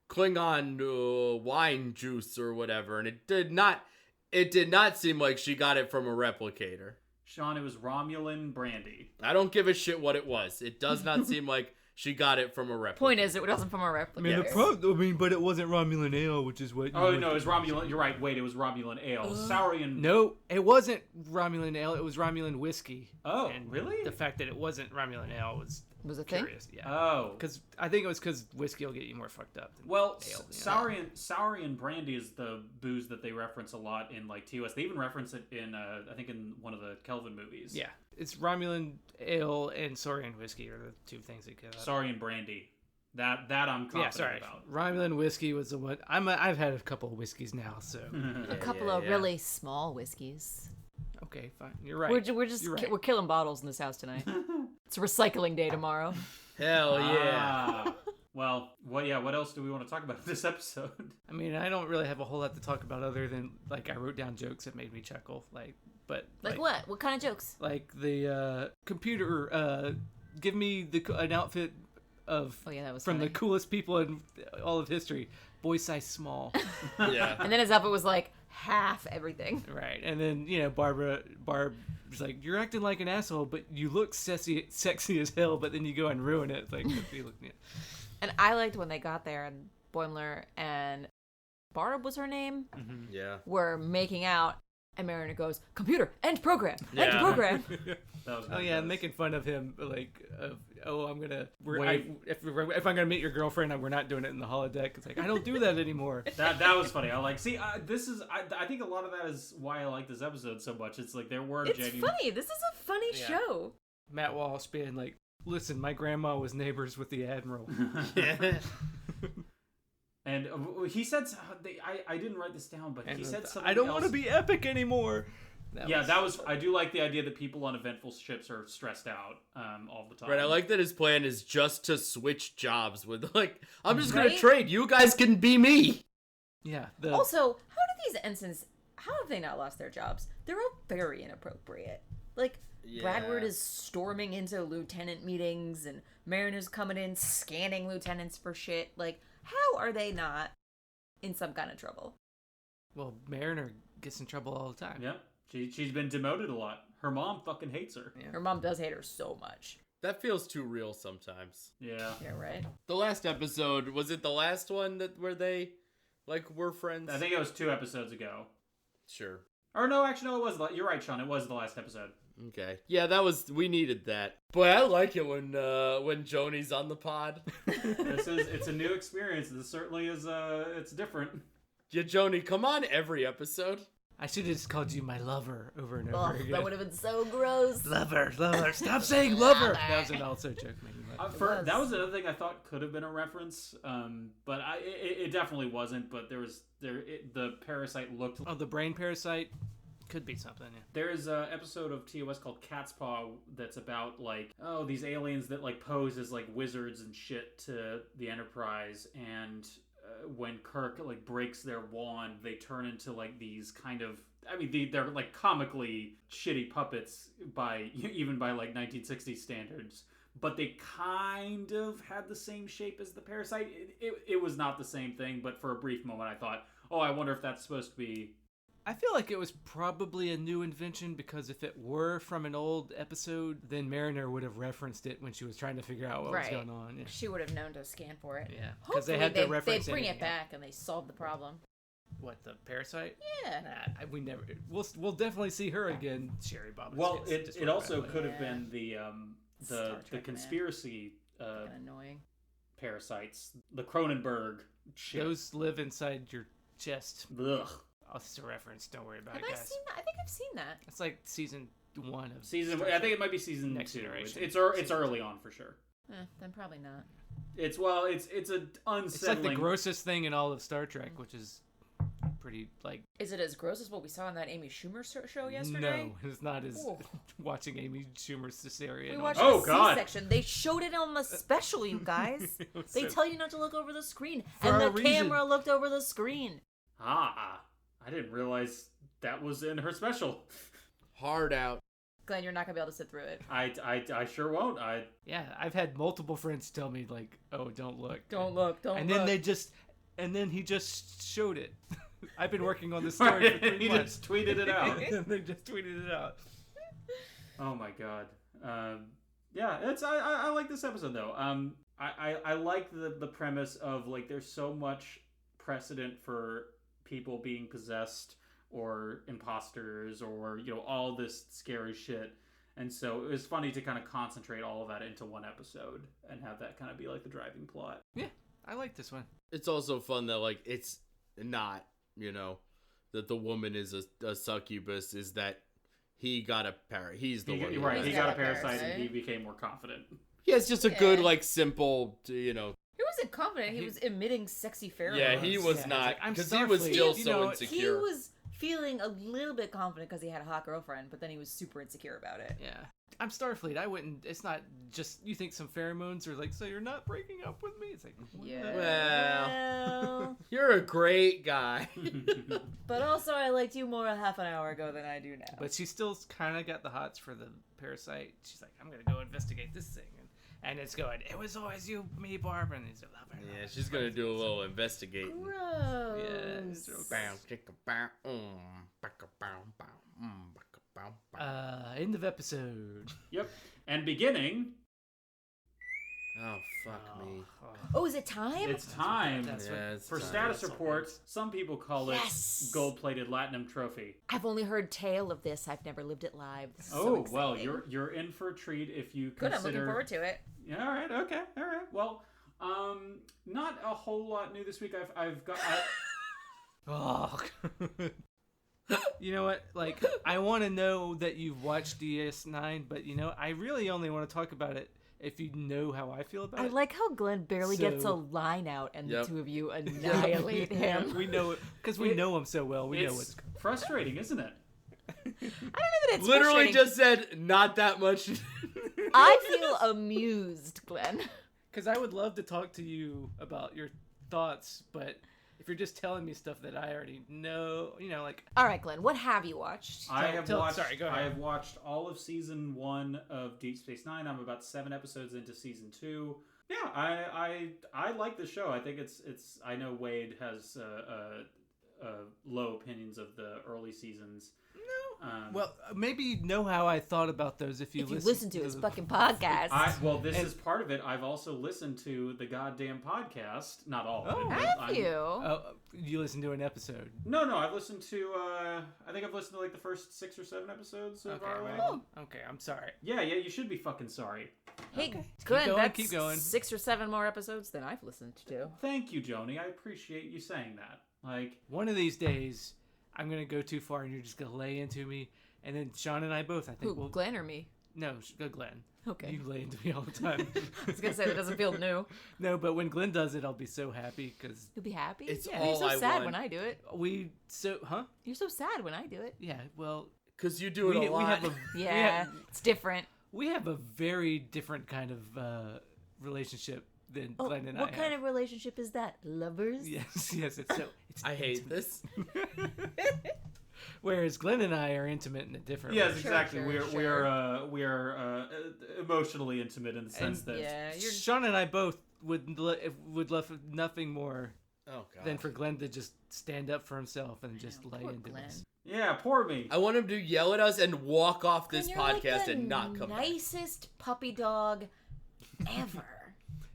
Klingon wine juice or whatever, and it did not seem like she got it from a replicator. Sean, it was Romulan brandy. I don't give a shit what it was. It does not seem like she got it from a replicator. Point is, it wasn't from a replicator. But it wasn't Romulan ale, which is what. Oh no, it was Romulan. You're right. Wait, it was Romulan ale. Saurian. No, it wasn't Romulan ale. It was Romulan whiskey. Oh, and really? The fact that it wasn't Romulan ale was a curious. thing. Yeah. Oh, because I think it was because whiskey will get you more fucked up. Well, ale, Saurian brandy is the booze that they reference a lot in like TOS. They even reference it in I think in one of the Kelvin movies. Yeah, it's Romulan ale and Saurian whiskey are the two things that get out. Saurian brandy. That I'm confident about. Romulan whiskey was the one. I've had a couple of whiskeys now, so a couple of really small whiskeys. Okay, fine. You're right. We're killing bottles in this house tonight. It's recycling day tomorrow. Hell yeah. Well, what else do we want to talk about in this episode? I mean, I don't really have a whole lot to talk about other than like I wrote down jokes that made me chuckle. Like what? What kind of jokes? Like the computer give me an outfit of that was from funny. the coolest people in all of history. Boy size small. Yeah. And then his outfit was like half everything. Right. And then, Barb was like, you're acting like an asshole, but you look sexy as hell, but then you go and ruin it. It's like, And I liked when they got there and Boimler and Barb was her name. Mm-hmm. Yeah. Were making out. And Mariner goes, computer, end program, yeah. end program. Making fun of him, like, I'm gonna, if I'm gonna meet your girlfriend, we're not doing it in the holodeck. It's like, I don't do that anymore. that was funny. I think a lot of that is why I like this episode so much. It's like It's funny. This is a funny show. Matt Walsh being like, listen, my grandma was neighbors with the Admiral. And he said, I didn't write this down, but he said something I don't want to be epic anymore. I do like the idea that people on eventful ships are stressed out all the time. Right, I like that his plan is just to switch jobs with, like, I'm just going to trade. You guys can be me. Yeah. Also, how do these ensigns, how have they not lost their jobs? They're all very inappropriate. Like, Bradward is storming into lieutenant meetings, and Mariner's coming in scanning lieutenants for shit. Like, how are they not in some kind of trouble? Well, Mariner gets in trouble all the time. Yeah, she's been demoted a lot. Her mom fucking hates her. Yeah. Her mom does hate her so much. That feels too real sometimes. Yeah. Yeah, right. The last episode, was it the last one where they, like, were friends? I think it was 2 episodes ago. Sure. Or no, actually, no, it was. You're right, Sean. It was the last episode. Okay. Yeah, we needed that. Boy, I like it when Joanie's on the pod. It's a new experience. This certainly is, it's different. Yeah, Joanie, come on every episode. I should have just called you my lover over and over again. That would have been so gross. Lover. Stop saying lover. That was an also joke. That was another thing I thought could have been a reference, but it definitely wasn't. But the parasite looked. Oh, the brain parasite could be something. Yeah. There's an episode of TOS called Cat's Paw that's about like these aliens that like pose as like wizards and shit to the Enterprise, and when Kirk like breaks their wand, they turn into like these kind of. I mean, they're like comically shitty puppets even by like 1960s standards. But they kind of had the same shape as the parasite. It was not the same thing, but for a brief moment I thought, I wonder if that's supposed to be... I feel like it was probably a new invention, because if it were from an old episode, then Mariner would have referenced it when she was trying to figure out what was going on. Yeah. She would have known to scan for it. Yeah, because they bring it back and they solve the problem. What, the parasite? Yeah. Nah, we never. We'll definitely see her again. Sherry Bob. Well, it also could have been the conspiracy annoying parasites, the Cronenberg shit. Those live inside your chest. Ugh. Oh, it's a reference. Don't worry about it, Have I guys. seen that? I think I've seen that. It's like season 1 of season. I think it might be season Next 2. Generation. It's early on for sure. Then probably not. It's an unsettling. It's like the grossest thing in all of Star Trek, which is pretty like. Is it as gross as what we saw on that Amy Schumer show yesterday? No, it's not as watching Amy Schumer's cesarean. We watched Oh, the God. C-section. They showed it on the special, you guys. They tell you not to look over the screen, For and a the reason. camera looked over the screen. I didn't realize that was in her special. Hard out. Glenn, you're not gonna be able to sit through it. I sure won't. Yeah, I've had multiple friends tell me like, "Oh, don't look." Don't look. Don't And look. then he just showed it. I've been working on this story for 3 He months. just tweeted it out. And they just tweeted it out. Oh my god. Yeah, I like this episode though. I like the premise of like there's so much precedent for people being possessed or imposters or all this scary shit. And so it was funny to kind of concentrate all of that into one episode and have that kind of be like the driving plot. Yeah, I like this one. It's also fun that like it's not, that the woman is a succubus, is that he got a he's the one. Right, he got got a a parasite parasite. and he became more confident. Yeah, it's just a good like simple, He wasn't confident. He was emitting sexy pheromones. Yeah, he was Yeah, not, like, I'm because he was Starfleet, still you so know, insecure. He was feeling a little bit confident because he had a hot girlfriend, but then he was super insecure about it. Yeah. I'm Starfleet. I wouldn't. It's not just you think some pheromones are like, so you're not breaking up with me. It's like, Yeah. Well, you're a great guy. But also, I liked you more a half an hour ago than I do now. But she still kind of got the hots for the parasite. She's like, I'm gonna go investigate this thing, and it's going. It was always you, me, Barbara. And he's like, Yeah, she's gonna do a little investigating. Gross. Yeah, it's real end of episode. Yep. And beginning, Oh fuck me. Oh, is it time? it's time. That's what- Yeah, it's For time. status reports, some people call Yes. it gold-plated Platinum Trophy. I've only heard tale of this. I've never lived it live. This is so Oh, well, exciting. you're in for a treat if you Good. consider. I'm looking forward to it. Yeah. All right. Okay. All right. Well, not a whole lot new this week. I've got. Oh. You know what? Like, I want to know that you've watched DS9, but I really only want to talk about it if you know how I feel about I it. like how Glenn barely gets a So- line out, and Yep. the two of you annihilate him. We know it because we know him so well. We know It's what's. frustrating, isn't it? I don't know that it's Literally frustrating. just said not that much. I feel amused, Glenn. Because I would love to talk to you about your thoughts, but if you're just telling me stuff that I already know, like. All right, Glenn, what have you watched? I have watched. Sorry, go ahead. I have watched all of season 1 of Deep Space Nine. I'm about 7 episodes into season 2. Yeah, I like the show. I think it's. I know Wade has low opinions of the early seasons. Well, maybe you know how I thought about those if you listen to his fucking podcast. This is part of it. I've also listened to the goddamn podcast. Not all of it. but Have you? Oh, you listened to an episode. No, I've listened to. I think I've listened to like the first 6 or 7 episodes of Our Way. well, okay, I'm sorry. Yeah, you should be fucking sorry. Hey, Okay. Glenn, Keep going, that's keep going. 6 or 7 more episodes than I've listened to. Thank you, Joanie. I appreciate you saying that. Like, One of these days, I'm gonna go too far, and you're just gonna lay into me, and then Sean and I both, I think, Who, will. Glenn or me? No, go Glenn. Okay. You lay into me all the time. I was gonna say that doesn't feel new. No, but when Glenn does it, I'll be so happy because You'll be happy. It's You're all so I sad want. when I do it. Huh? You're so sad when I do it. Yeah, well, Because you do it a lot. we have a Yeah, it's different. we have a very different kind of relationship than Oh, Glenn and what I kind have. of relationship is that? Lovers? Yes, it's so. It's I hate intimate. this. Whereas Glenn and I are intimate in a different yes, way. exactly. sure. We are emotionally intimate in the sense that. Yeah, you're. Sean and I both would love nothing more Oh god. than for Glenn to just stand up for himself and just lay Poor into Glenn. us. Yeah, poor me. I want him to yell at us and walk off this Glenn, you're podcast like the and not come back. nicest puppy dog ever.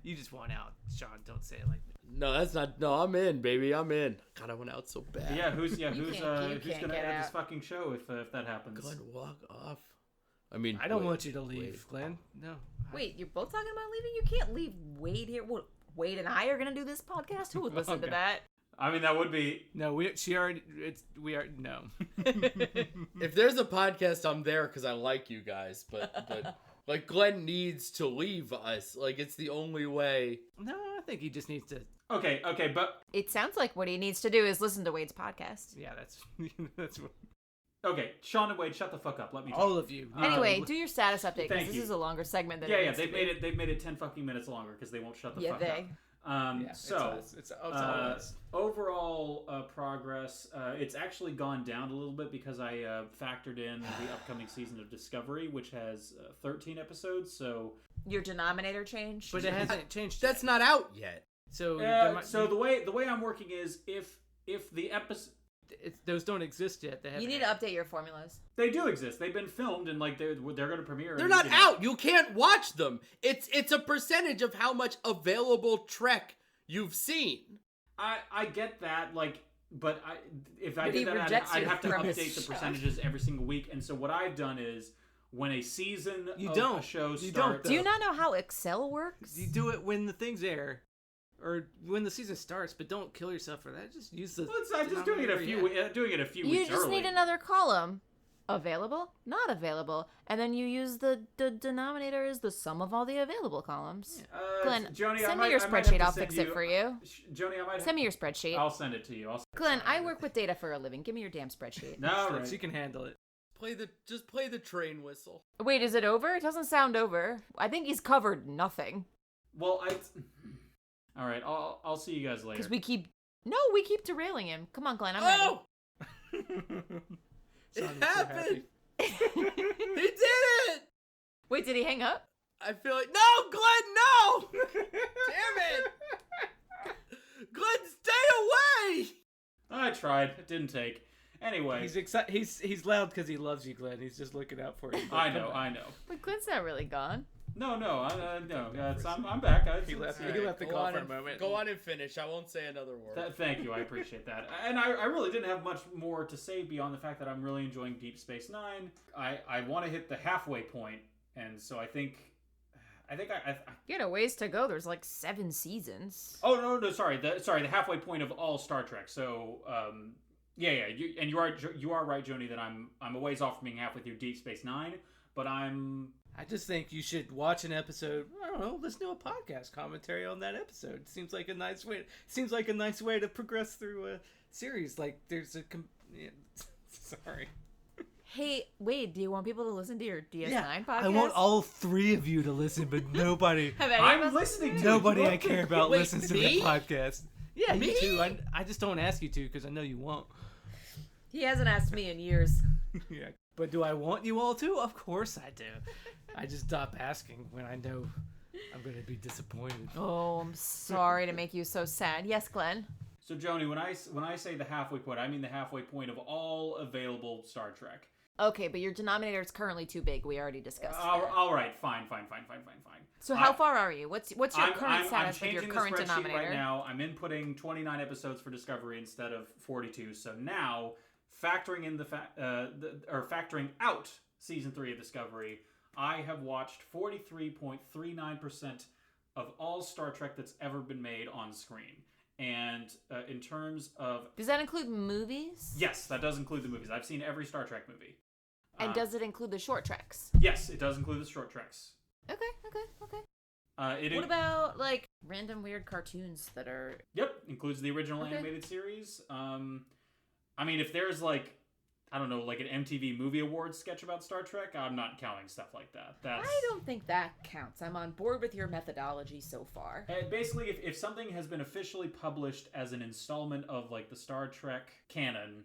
You just want out, Sean. Don't say it like that. No, that's not. No, I'm in, baby. I'm in. God, I want out so bad. Yeah, who's can't gonna get edit this out. fucking show if that happens? Glenn, walk off. I mean, I don't wait, want you to leave, wait. Glenn. No. Wait, you're both talking about leaving? You can't leave Wade here. What? Wade and I are gonna do this podcast? Who would listen to Okay. that? I mean, that would be... No, we are... No. If there's a podcast, I'm there because I like you guys, but like, Glenn needs to leave us. Like, it's the only way. No, I think he just needs to... Okay, but... It sounds like what he needs to do is listen to Wade's podcast. Yeah, that's what... Okay, Sean and Wade, shut the fuck up. Let me talk. All of you. Anyway, do your status update, because this you. is a longer segment than they've made it 10 fucking minutes longer because they won't shut the fuck up. It's all us. Overall progress, it's actually gone down a little bit because I factored in the upcoming season of Discovery, which has 13 episodes. So your denominator changed, but it hasn't changed. That's not out yet. So the way I'm working is if the episode. Those don't exist yet. You need to update your formulas. They do exist. They've been filmed and like they're going to premiere. They're not out. You can't watch them. It's a percentage of how much available Trek you've seen. I get that, like, but if I did that, I'd have to update the percentages every single week. And so what I've done is when a season of a show starts, do you not know how Excel works? You do it when the things air. Or when the season starts, but don't kill yourself for that. Just use the. Well, I'm just doing it a few weeks. You just need another column. Available, not available, and then you use the denominator as the sum of all the available columns. Glenn, Joanie, send me your spreadsheet. I'll fix it for you. Joanie, send me your spreadsheet. I'll send it to you. Glenn, I work with data for a living. Give me your damn spreadsheet. No, right. She can handle it. Just play the train whistle. Wait, is it over? It doesn't sound over. I think he's covered nothing. Well, all right, I'll see you guys later. Because we keep derailing him. Come on, Glenn, I'm ready. It happened. He did it. Wait, did he hang up? I feel like no, Glenn, no. Damn it, Glenn, stay away. I tried. It didn't take. Anyway, he's excited. He's loud because he loves you, Glenn. He's just looking out for you. I know. But Glenn's not really gone. No. I'm back. He left the call for a moment. Go on and finish. I won't say another word. Thank you. I appreciate that. And I really didn't have much more to say beyond the fact that I'm really enjoying Deep Space Nine. I want to hit the halfway point, and so I think I You got a ways to go. There's like 7 seasons. Oh no! Sorry, the halfway point of all Star Trek. So yeah. You are right, Joanie, that I'm a ways off from being halfway through Deep Space Nine, but I just think you should watch an episode. I don't know. Listen to a podcast commentary on that episode. Seems like a nice way to progress through a series. Like there's a. Sorry. Hey, Wade, do you want people to listen to your DS9 podcast? I want all 3 of you to listen, but nobody. I'm listening to nobody I care about listens to me? the podcast. Yeah, me? You too. I just don't ask you to because I know you won't. He hasn't asked me in years. Yeah. But do I want you all to? Of course I do. I just stop asking when I know I'm going to be disappointed. Oh, I'm sorry to make you so sad. Yes, Glenn? So, Joanie, when I say the halfway point, I mean the halfway point of all available Star Trek. Okay, but your denominator is currently too big. We already discussed that. All right, fine. So how far are you? What's your current status with your current denominator? denominator? Right now, I'm inputting 29 episodes for Discovery instead of 42. So now, factoring in factoring out season 3 of Discovery, I have watched 43.39% of all Star Trek that's ever been made on screen. And in terms of... Does that include movies? Yes, that does include the movies. I've seen every Star Trek movie. And does it include the short treks? Yes, it does include the short treks. Okay. What about, like, random weird cartoons that are... Yep, includes the original animated series. I mean, if there's, like, I don't know, like an MTV Movie Awards sketch about Star Trek, I'm not counting stuff like that. I don't think that counts. I'm on board with your methodology so far. Basically, if something has been officially published as an installment of, like, the Star Trek canon,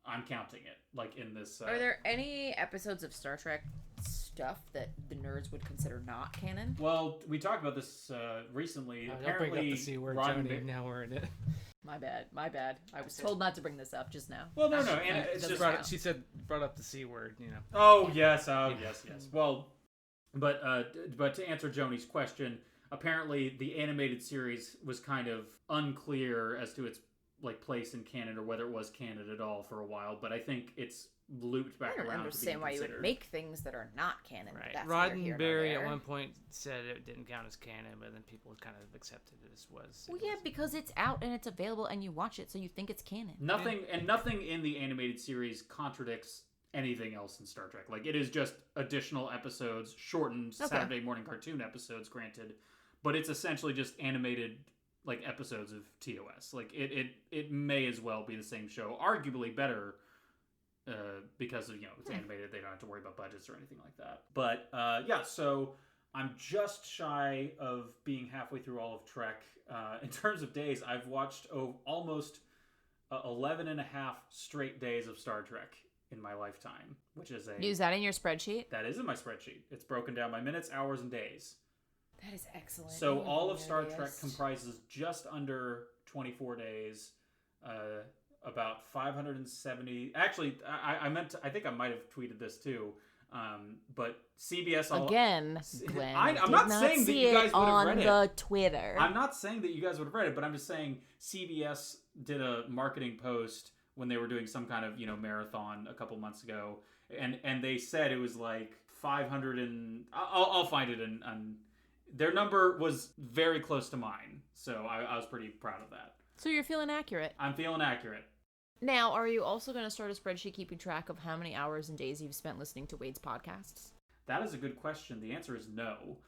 I'm counting it, like, in this... Are there any episodes of Star Trek stuff that the nerds would consider not canon? Well, we talked about this recently. Apparently, don't bring up the C word, Joanie. Now we're in it. My bad. I was told not to bring this up just now. Well, no, and it's just... She brought up the C word, you know. Oh, yes, yes. Well, but to answer Joanie's question, apparently the animated series was kind of unclear as to its like place in canon or whether it was canon at all for a while, but I think it's looped back around. I don't understand why you would make things that are not canon. Right. That's Roddenberry at one point said it didn't count as canon, but then people kind of accepted it as was. Well, yeah, because it's out and it's available and you watch it, so you think it's canon. Nothing in the animated series contradicts anything else in Star Trek. Like, it is just additional episodes, shortened Saturday morning cartoon episodes, granted, but it's essentially just animated like episodes of TOS. Like, it may as well be the same show, arguably better. Because of, it's animated, they don't have to worry about budgets or anything like that. But so I'm just shy of being halfway through all of Trek. In terms of days, I've watched almost 11 and a half straight days of Star Trek in my lifetime, which is Is that in your spreadsheet? That is in my spreadsheet. It's broken down by minutes, hours, and days. That is excellent. So all of Star Trek comprises just under 24 days. About 570. Actually, I think I might have tweeted this too. But CBS again, Glenn. I'm not saying that you guys would have read it on the Twitter. I'm not saying that you guys would have read it, but I'm just saying CBS did a marketing post when they were doing some kind of marathon a couple months ago, and they said it was like 500 and I'll find it and their number was very close to mine, so I was pretty proud of that. So you're feeling accurate. I'm feeling accurate. Now, are you also going to start a spreadsheet keeping track of how many hours and days you've spent listening to Wade's podcasts? That is a good question. The answer is no.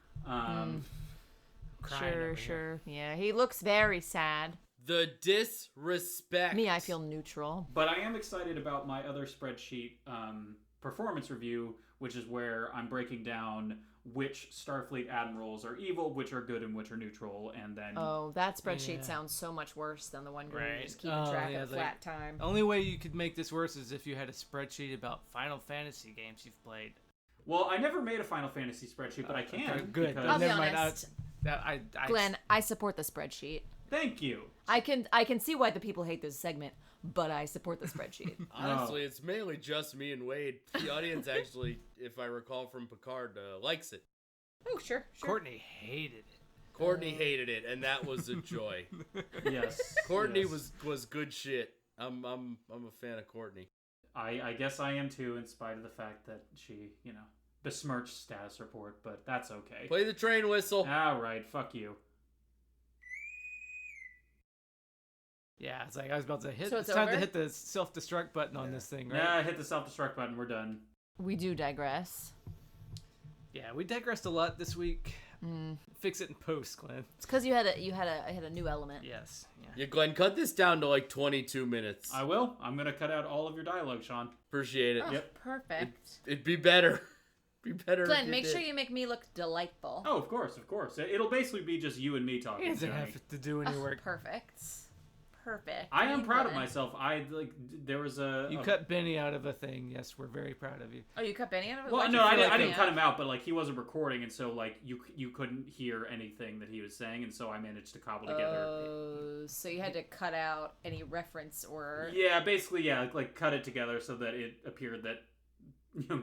Sure. Yeah, he looks very sad. The disrespect. Me, I feel neutral. But I am excited about my other spreadsheet performance review, which is where I'm breaking down which Starfleet admirals are evil, which are good, and which are neutral, and then... Oh, that spreadsheet sound so much worse than the one where you're just keeping track of flat time. Only way you could make this worse is if you had a spreadsheet about Final Fantasy games you've played. Well, I never made a Final Fantasy spreadsheet, but I can. Okay, good. Because... I'll be honest. Glenn, I support the spreadsheet. Thank you. I can see why the people hate this segment, but I support the spreadsheet. Honestly, it's mainly just me and Wade. The audience actually, if I recall from Picard, likes it. Oh, sure. Courtney hated it. Courtney hated it, and that was a joy. Yes. Courtney was good shit. I'm a fan of Courtney. I guess I am too, in spite of the fact that she, besmirched status report, but that's okay. Play the train whistle. All right, fuck you. Yeah, it's like I was about to hit. So it's time to hit the self-destruct button on this thing, right? Yeah, hit the self-destruct button. We're done. We do digress. Yeah, we digressed a lot this week. Fix it in post, Glenn. It's because you had a new element. Yes. Yeah, Glenn, cut this down to like 22 minutes. I will. I'm gonna cut out all of your dialogue, Sean. Appreciate it. Oh, yep. Perfect. It'd be better. Glenn, make sure you make me look delightful. Oh, of course. It'll basically be just you and me talking. He doesn't have to do any work. Perfect. I am proud of myself. There was You cut Benny out of a thing. Yes, we're very proud of you. Oh, you cut Benny out of it? Well, no, I didn't cut him out, but he wasn't recording, and so you couldn't hear anything that he was saying, and so I managed to cobble together. Oh, so you had to cut out any reference or... Yeah, basically, cut it together so that it appeared that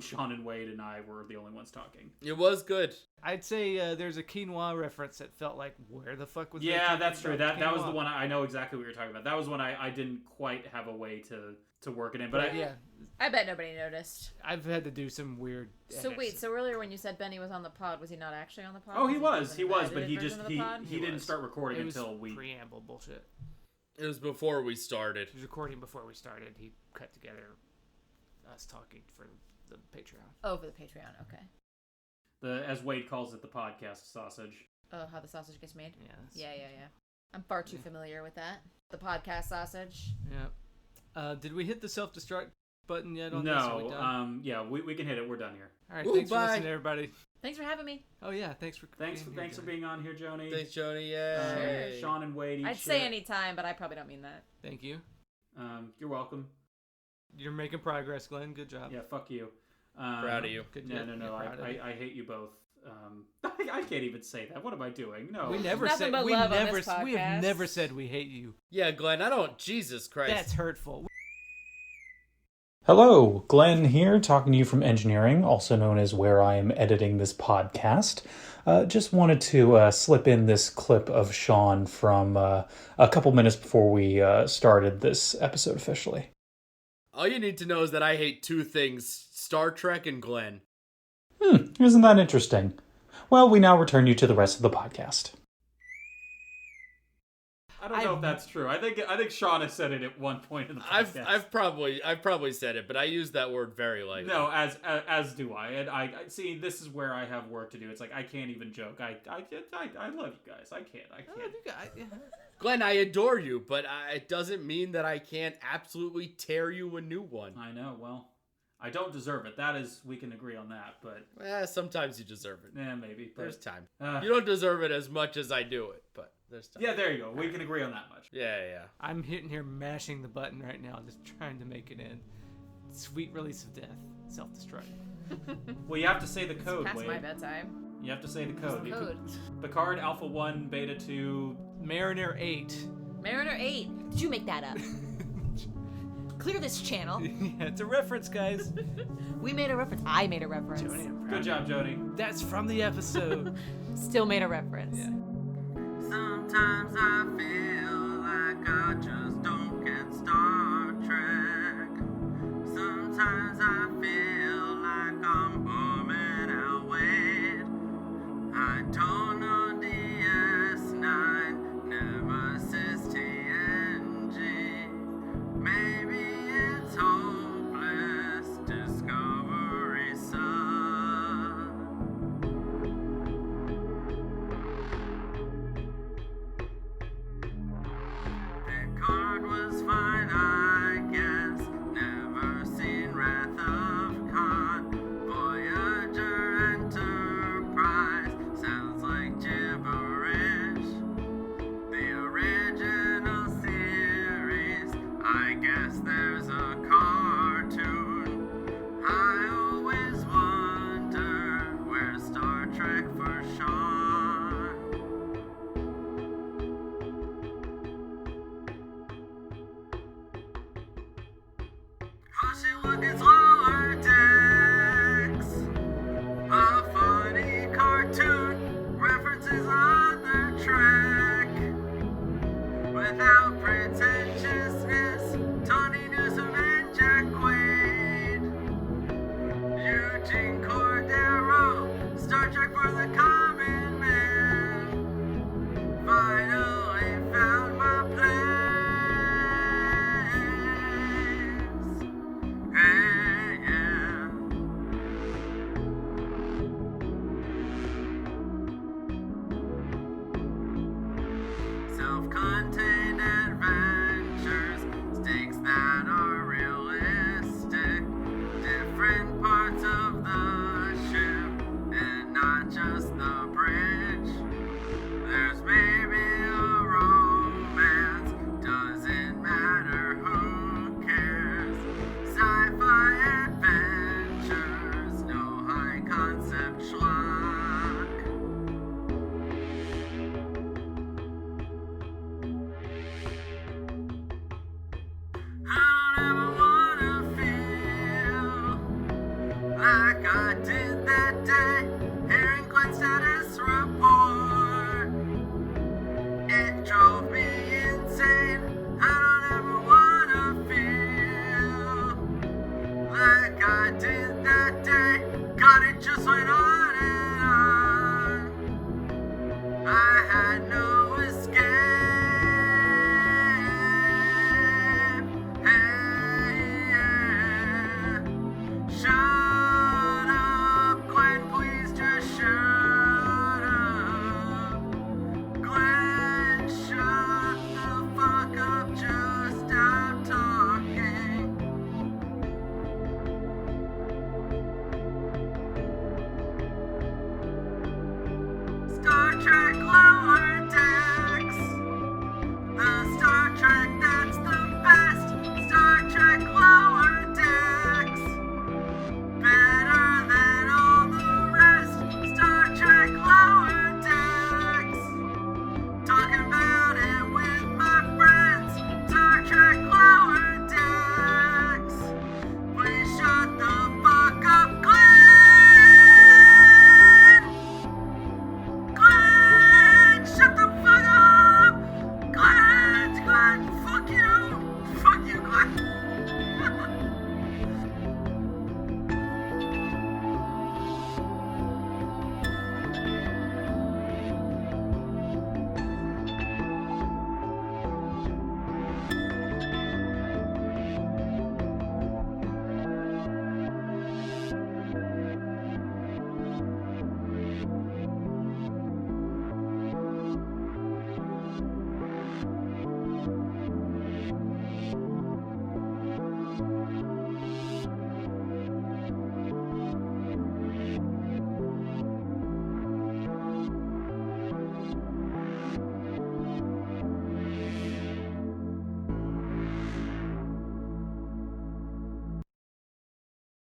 Sean and Wade and I were the only ones talking. It was good. I'd say there's a quinoa reference that felt like, where the fuck was that? Yeah, that's true. That was the one. I know exactly what you're talking about. That was one I didn't quite have a way to work it in. But I bet nobody noticed. I've had to do some weird edits. So earlier when you said Benny was on the pod, was he not actually on the pod? Oh, he was, but he didn't start recording until we... preamble bullshit. It was before we started. He was recording before we started. He cut together us talking for the Patreon. Oh, for the Patreon, okay. As Wade calls it, the podcast sausage. Oh, how the sausage gets made? Yeah. Yeah. I'm far too familiar with that. The podcast sausage. Yeah. Did we hit the self-destruct button yet on this? No. Yeah, we can hit it. We're done here. All right, thanks for listening, everybody. Thanks for having me. Oh, yeah, thanks for being on here, Joanie. Thanks, Joanie. Yeah. Sure. Sean and Wade. I'd say anytime, but I probably don't mean that. Thank you. You're welcome. You're making progress, Glenn. Good job. Yeah, fuck you. Proud of you. No. I hate you both. I can't even say that. What am I doing? No. We never said we have never said we hate you. Yeah, Glenn, I don't. Jesus Christ. That's hurtful. Hello, Glenn here, talking to you from engineering, also known as where I am editing this podcast. Just wanted to slip in this clip of Sean from a couple minutes before we started this episode officially. All you need to know is that I hate two things, Star Trek and Glenn. Isn't that interesting? Well, we now return you to the rest of the podcast. I don't know if that's true. I think Sean has said it at one point in the podcast. I've probably said it, but I use that word very lightly. No, as do I. And I see. This is where I have work to do. It's like I can't even joke. I love you guys. I can't. Glenn, I adore you, but it doesn't mean that I can't absolutely tear you a new one. I know. Well, I don't deserve it. That is, we can agree on that. But sometimes you deserve it. Yeah, maybe. But, there's time. You don't deserve it as much as I do it, but. Yeah, there you go. We can agree on that much. Yeah. I'm hitting here mashing the button right now, just trying to make it in. Sweet release of death. Self-destruct. Well, you have to say the code, It's past Wade. my bedtime. You have to say the code. Code. Picard, Alpha 1, Beta 2... Mariner 8. Mariner 8. Did you make that up? Clear this channel. Yeah, it's a reference, guys. We made a reference. I made a reference. Joanie, I'm proud Good job, Joanie. That's from the episode. Still made a reference. Yeah. Sometimes I feel like I just don't get Star Trek. Sometimes I feel like I'm bumming out Wade. I don't know DS9, Nemesis TNG. Maybe it's hopeless Discovery Sun. Picard was fine, I guess. Never seen Wrath of Khan. Voyager Enterprise sounds like gibberish. The original series, I guess there's a cartoon. I always wonder where's Star Trek for Sean. Hollywood gets lower decks. A funny cartoon references other Trek. Without pretentiousness, Tony Newsom and Jack Quaid. Eugene Cordero, Star Trek for the common man. Finally found my place. Hey, yeah. Self-contained adventures, stakes that are realistic. Different parts of the ship, and not just the bridge. There's maybe a romance, doesn't matter, who cares? Sci-fi adventures, no high concept schlock. I don't ever wanna feel like I did that day, hearing Glenn's status report. It drove me insane. I don't ever wanna feel like I did that day. God, it just went on and on. I had no